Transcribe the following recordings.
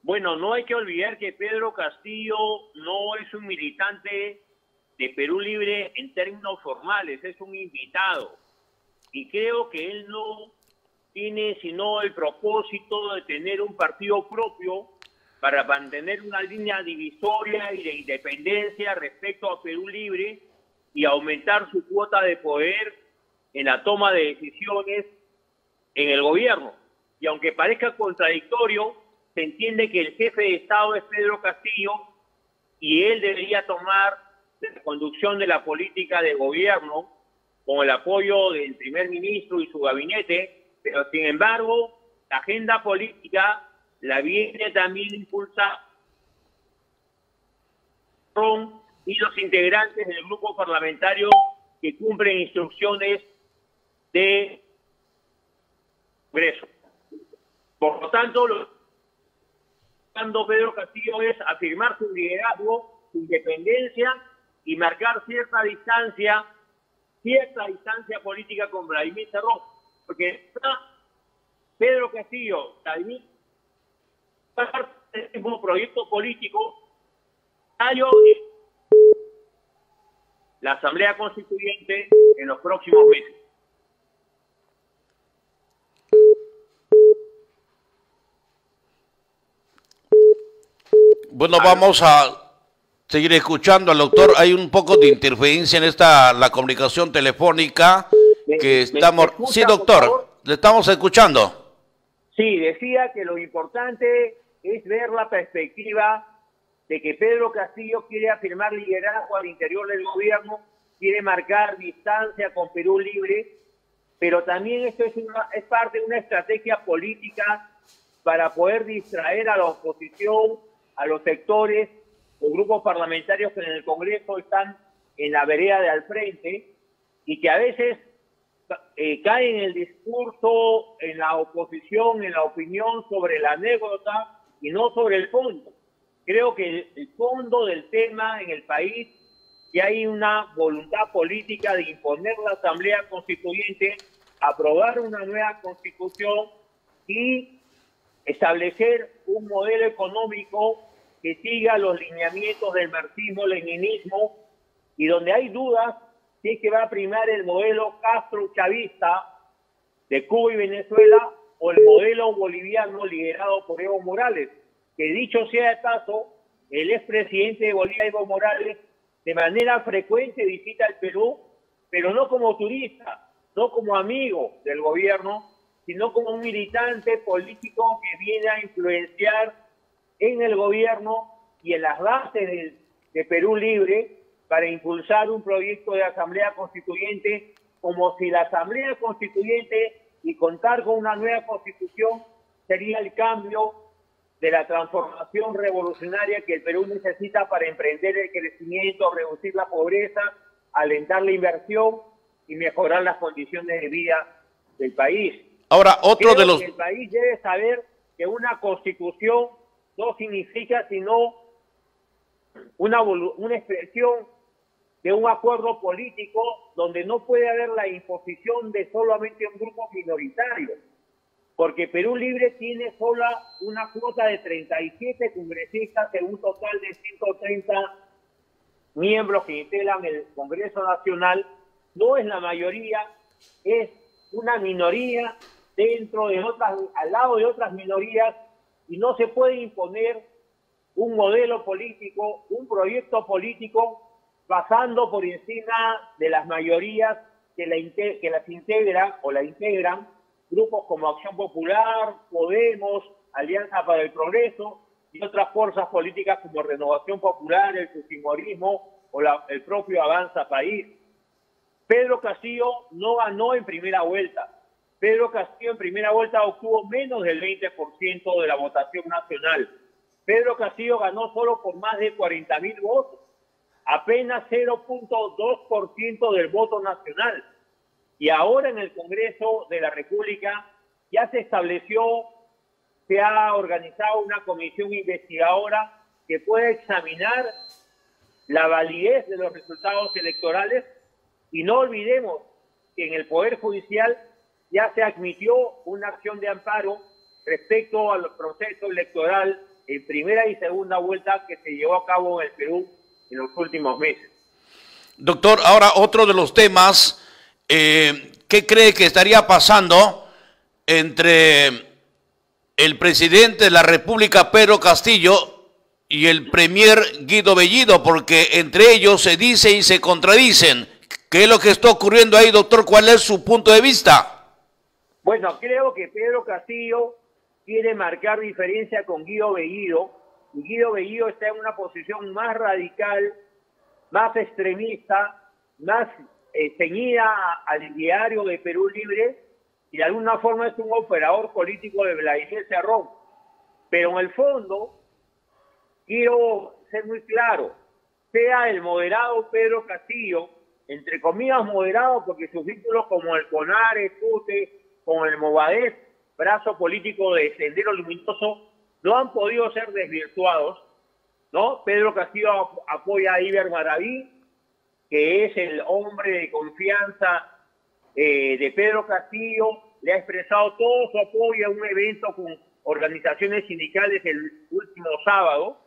Bueno, no hay que olvidar que Pedro Castillo no es un militante de Perú Libre en términos formales, es un invitado. Y creo que él no tiene sino el propósito de tener un partido propio para mantener una línea divisoria y de independencia respecto a Perú Libre y aumentar su cuota de poder en la toma de decisiones en el gobierno. Y aunque parezca contradictorio, se entiende que el jefe de Estado es Pedro Castillo y él debería tomar la conducción de la política de gobierno con el apoyo del primer ministro y su gabinete, pero sin embargo, la agenda política la viene también impulsando y los integrantes del grupo parlamentario que cumplen instrucciones de Congreso. Por lo tanto, lo que está buscando Pedro Castillo es afirmar su liderazgo, su independencia y marcar cierta distancia política con Vladimir Cerrón. Porque Pedro Castillo, Vladimir, parte del mismo proyecto político, la Asamblea Constituyente en los próximos meses. Bueno, vamos a seguir escuchando al doctor. Hay un poco de interferencia en la comunicación telefónica que estamos... escucha, Sí, doctor, le estamos escuchando. Sí, decía que lo importante es ver la perspectiva de que Pedro Castillo quiere afirmar liderazgo al interior del gobierno, quiere marcar distancia con Perú Libre, pero también esto es parte de una estrategia política para poder distraer a la oposición, a los sectores o grupos parlamentarios que en el Congreso están en la vereda de al frente y que a veces caen en el discurso, en la oposición, en la opinión sobre la anécdota y no sobre el fondo. Creo que el fondo del tema en el país, que hay una voluntad política de imponer la Asamblea Constituyente, aprobar una nueva Constitución y establecer un modelo económico que siga los lineamientos del marxismo-leninismo y donde hay dudas si es que va a primar el modelo Castro-chavista de Cuba y Venezuela o el modelo boliviano liderado por Evo Morales, que dicho sea de paso, el expresidente de Bolivia, Evo Morales, de manera frecuente visita el Perú, pero no como turista, no como amigo del gobierno, sino como un militante político que viene a influenciar en el gobierno y en las bases de Perú Libre para impulsar un proyecto de Asamblea Constituyente, como si la Asamblea Constituyente y contar con una nueva Constitución sería el cambio de la transformación revolucionaria que el Perú necesita para emprender el crecimiento, reducir la pobreza, alentar la inversión y mejorar las condiciones de vida del país. Ahora, otro de los... El país debe saber que una Constitución no significa sino una expresión de un acuerdo político donde no puede haber la imposición de solamente un grupo minoritario, porque Perú Libre tiene sola una cuota de 37 congresistas en un total de 130 miembros que integran el Congreso Nacional. No es la mayoría, es una minoría dentro de otras, al lado de otras minorías, y no se puede imponer un modelo político, un proyecto político pasando por encima de las mayorías que las integran o la integran grupos como Acción Popular, Podemos, Alianza para el Progreso y otras fuerzas políticas como Renovación Popular, el Fujimorismo o el propio Avanza País. Pedro Castillo no ganó en primera vuelta. Pedro Castillo en primera vuelta obtuvo menos del 20% de la votación nacional. Pedro Castillo ganó solo por más de 40.000 votos, apenas 0.2% del voto nacional. Y ahora en el Congreso de la República ya se ha organizado una comisión investigadora que puede examinar la validez de los resultados electorales, y no olvidemos que en el Poder Judicial ya se admitió una acción de amparo respecto al proceso electoral en primera y segunda vuelta que se llevó a cabo en el Perú en los últimos meses. Doctor, ahora otro de los temas, ¿qué cree que estaría pasando entre el presidente de la República, Pedro Castillo, y el premier Guido Bellido? Porque entre ellos se dice y se contradicen. ¿Qué es lo que está ocurriendo ahí, doctor? ¿Cuál es su punto de vista? Bueno, creo que Pedro Castillo quiere marcar diferencia con Guido Bellido, y Guido Bellido está en una posición más radical, más extremista, más ceñida al diario de Perú Libre, y de alguna forma es un operador político de Vladimir Cerrón. Pero en el fondo, quiero ser muy claro, sea el moderado Pedro Castillo, entre comillas moderado, porque sus vínculos como el CONARE, CUTE, con el Movadef, brazo político de Sendero Luminoso, no han podido ser desvirtuados, ¿no? Pedro Castillo apoya a Iber Maraví, que es el hombre de confianza de Pedro Castillo, le ha expresado todo su apoyo a un evento con organizaciones sindicales el último sábado,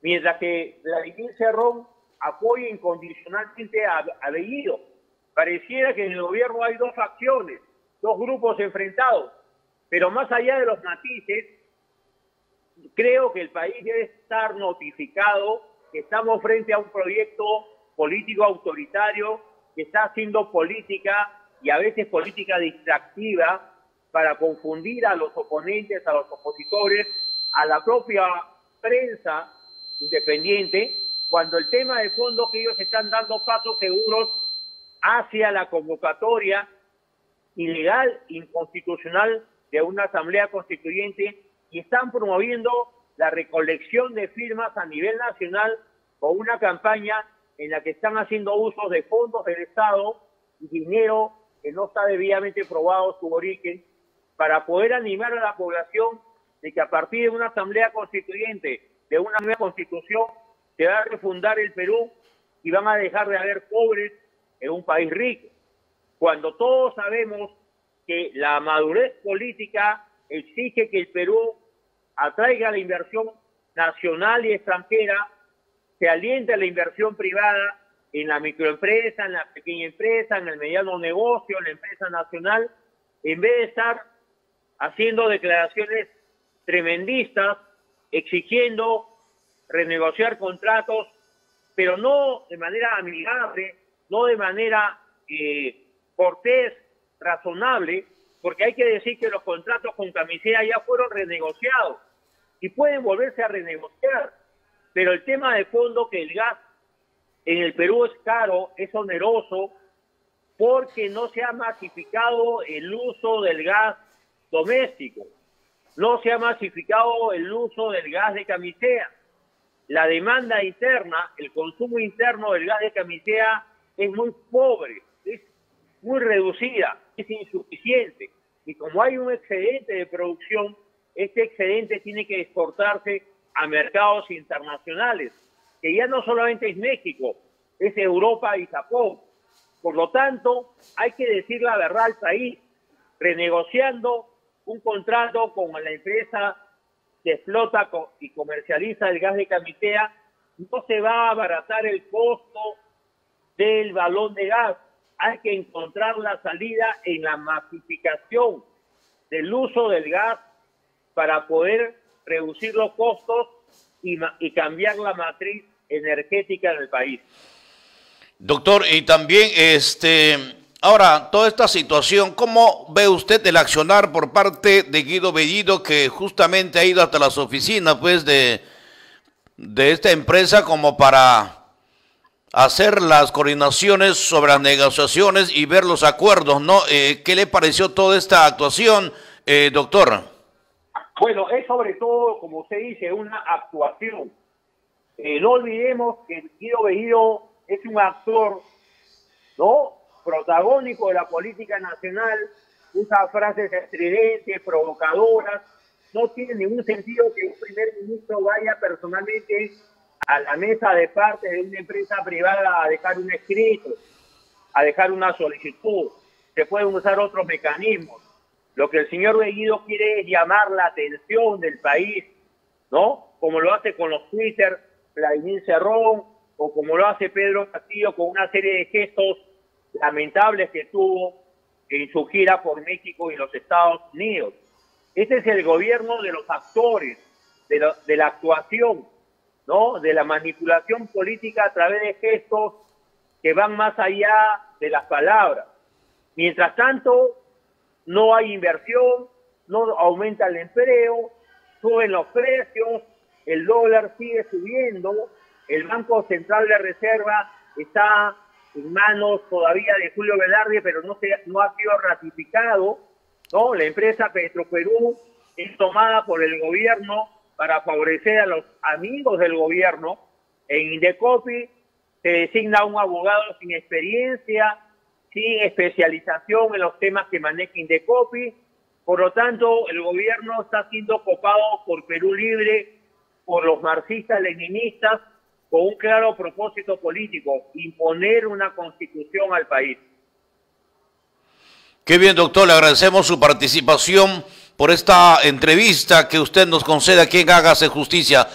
mientras que Vladimir Cerrón apoya incondicionalmente a Bellido. Pareciera que en el gobierno hay dos facciones, dos grupos enfrentados, pero más allá de los matices, creo que el país debe estar notificado que estamos frente a un proyecto político autoritario que está haciendo política y a veces política distractiva para confundir a los oponentes, a los opositores, a la propia prensa independiente, cuando el tema de fondo que ellos están dando pasos seguros hacia la convocatoria ilegal, inconstitucional de una asamblea constituyente, y están promoviendo la recolección de firmas a nivel nacional con una campaña en la que están haciendo uso de fondos del Estado y dinero que no está debidamente probado su origen, para poder animar a la población de que a partir de una asamblea constituyente, de una nueva constitución, se va a refundar el Perú y van a dejar de haber pobres en un país rico. Cuando todos sabemos que la madurez política exige que el Perú atraiga la inversión nacional y extranjera, se aliente la inversión privada en la microempresa, en la pequeña empresa, en el mediano negocio, en la empresa nacional, en vez de estar haciendo declaraciones tremendistas, exigiendo renegociar contratos, pero no de manera amigable, no de manera cortés, razonable, porque hay que decir que los contratos con Camisea ya fueron renegociados y pueden volverse a renegociar, pero el tema de fondo que el gas en el Perú es caro, es oneroso, porque no se ha masificado el uso del gas doméstico, no se ha masificado el uso del gas de Camisea. La demanda interna, el consumo interno del gas de Camisea es muy pobre, es muy reducida, es insuficiente. Y como hay un excedente de producción, este excedente tiene que exportarse a mercados internacionales, que ya no solamente es México, es Europa y Japón. Por lo tanto, hay que decir la verdad al país, renegociando un contrato con la empresa que explota y comercializa el gas de Camisea, no se va a abaratar el costo del balón de gas. Hay que encontrar la salida en la masificación del uso del gas para poder reducir los costos y cambiar la matriz energética del país. Doctor, y también ahora, toda esta situación, ¿cómo ve usted el accionar por parte de Guido Bellido, que justamente ha ido hasta las oficinas pues de esta empresa como para hacer las coordinaciones sobre las negociaciones y ver los acuerdos, ¿no? ¿Qué le pareció toda esta actuación, doctor? Bueno, es sobre todo, como usted dice, una actuación. No olvidemos que Guido Bellido es un actor, ¿no?, protagónico de la política nacional, usa frases estridentes, provocadoras. No tiene ningún sentido que un primer ministro vaya personalmente a la mesa de parte de una empresa privada a dejar un escrito, a dejar una solicitud. Se pueden usar otros mecanismos. Lo que el señor Bellido quiere es llamar la atención del país ¿no? Como lo hace con los Twitter Vladimir Cerrón, o como lo hace Pedro Castillo con una serie de gestos lamentables que tuvo en su gira por México y los Estados Unidos. Este es el gobierno de los actores, de la actuación, ¿no? De la manipulación política a través de gestos que van más allá de las palabras. Mientras tanto, no hay inversión, no aumenta el empleo, suben los precios, el dólar sigue subiendo, el Banco Central de Reserva está en manos todavía de Julio Velarde, pero no ha sido ratificado, ¿no? La empresa Petroperú es tomada por el gobierno para favorecer a los amigos del gobierno. En Indecopi se designa un abogado sin experiencia, sin especialización en los temas que maneja Indecopi. Por lo tanto, el gobierno está siendo copado por Perú Libre, por los marxistas-leninistas, con un claro propósito político: imponer una constitución al país. Qué bien, doctor, le agradecemos su participación por esta entrevista que usted nos concede aquí en Hágase Justicia.